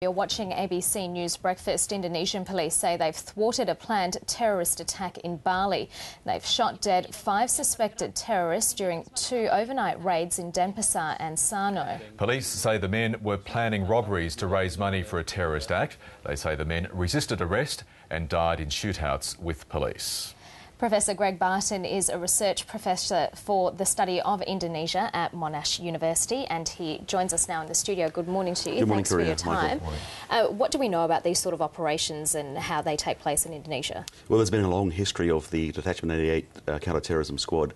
You're watching ABC News Breakfast. Indonesian police say they've thwarted a planned terrorist attack in Bali. They've shot dead 5 suspected terrorists during 2 overnight raids in Denpasar and Sarno. Police say the men were planning robberies to raise money for a terrorist act. They say the men resisted arrest and died in shootouts with police. Professor Greg Barton is a research professor for the study of Indonesia at Monash University, and he joins us now in the studio. Good morning to you. Good morning, Thanks for your time. What do we know about these sort of operations and how they take place in Indonesia? Well, there's been a long history of the Detachment 88 counter-terrorism squad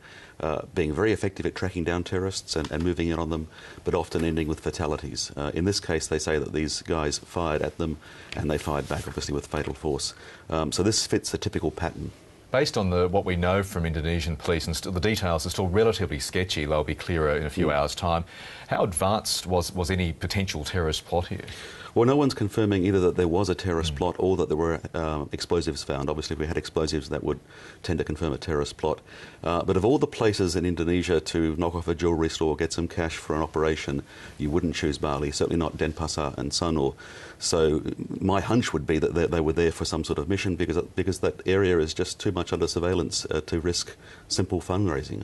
being very effective at tracking down terrorists and moving in on them, but often ending with fatalities. In this case, they say that these guys fired at them and they fired back, obviously, with fatal force. So this fits a typical pattern. Based on what we know from Indonesian police, and the details are still relatively sketchy, they'll be clearer in a few hours' time, how advanced was any potential terrorist plot here? Well, no one's confirming either that there was a terrorist plot or that there were explosives found. Obviously, if we had explosives, that would tend to confirm a terrorist plot. But of all the places in Indonesia to knock off a jewellery store, get some cash for an operation, you wouldn't choose Bali, certainly not Denpasar and Sanur. So my hunch would be that they were there for some sort of mission because that area is just too much under surveillance to risk simple fundraising.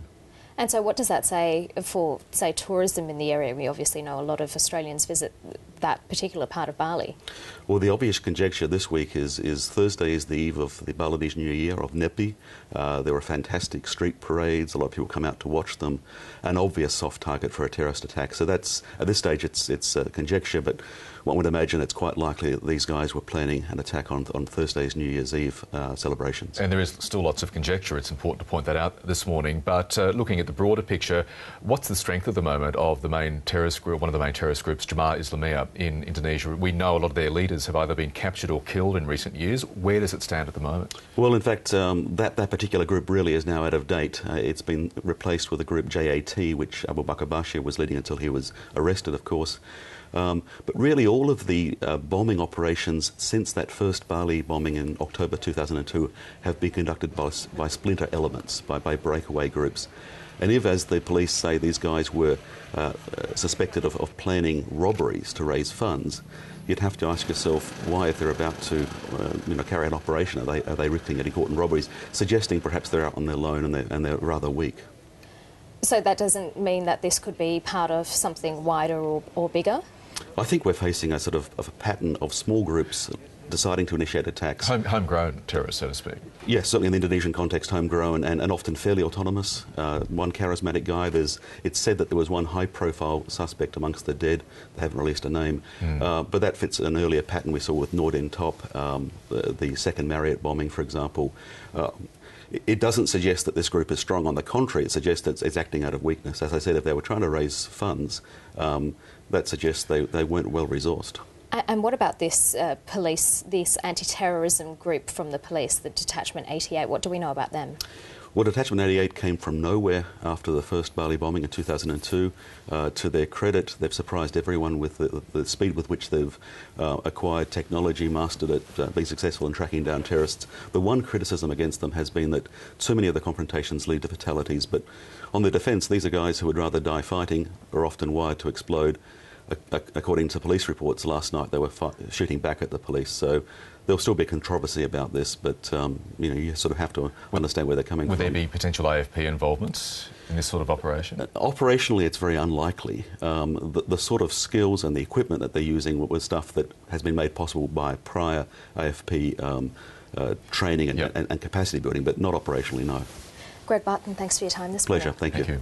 And so what does that say for, say, tourism in the area? We obviously know a lot of Australians visit that particular part of Bali. Well, the obvious conjecture this week is Thursday is the eve of the Balinese New Year, of Nyepi. There were fantastic street parades, a lot of people come out to watch them, an obvious soft target for a terrorist attack. So that's, at this stage, it's conjecture, but one would imagine it's quite likely that these guys were planning an attack on Thursday's New Year's Eve celebrations. And there is still lots of conjecture. It's important to point that out this morning. But looking at the broader picture, what's the strength at the moment of the main terrorist group, one of the main terrorist groups, Jemaah Islamiyah in Indonesia? We know a lot of their leaders have either been captured or killed in recent years. Where does it stand at the moment? Well, in fact, that particular group really is now out of date. It's been replaced with a group JAT, which Abu Bakar Bashir was leading until he was arrested, of course. But really all of the bombing operations since that first Bali bombing in October 2002 have been conducted by splinter elements, by breakaway groups. And if, as the police say, these guys were suspected of planning robberies to raise funds, you'd have to ask yourself why, if they're about to carry out an operation, are they risking getting caught in robberies, suggesting perhaps they're out on their own and they're rather weak. So that doesn't mean that this could be part of something wider or bigger? I think we're facing a sort of a pattern of small groups deciding to initiate attacks. Homegrown terrorists, so to speak. Yes, certainly in the Indonesian context, homegrown and often fairly autonomous. One charismatic guy, it's said that there was one high-profile suspect amongst the dead. They haven't released a name. But that fits an earlier pattern we saw with Nordin Top, the second Marriott bombing, for example. It doesn't suggest that this group is strong. On the contrary, it suggests that it's acting out of weakness. As I said, if they were trying to raise funds, that suggests they weren't well-resourced. And what about this this anti-terrorism group from the police, the Detachment 88? What do we know about them? Well, Detachment 88 came from nowhere after the first Bali bombing in 2002. To their credit, they've surprised everyone with the speed with which they've acquired technology, mastered it, been successful in tracking down terrorists. The one criticism against them has been that too many of the confrontations lead to fatalities. But on the defence, these are guys who would rather die fighting, are often wired to explode. According to police reports last night, they were shooting back at the police. So there'll still be controversy about this, but you sort of have to understand where they're coming from. Would there be potential AFP involvement in this sort of operation? Operationally, it's very unlikely. The sort of skills and the equipment that they're using was stuff that has been made possible by prior AFP training and capacity building, but not operationally, no. Greg Barton, thanks for your time this morning. Pleasure, thank you.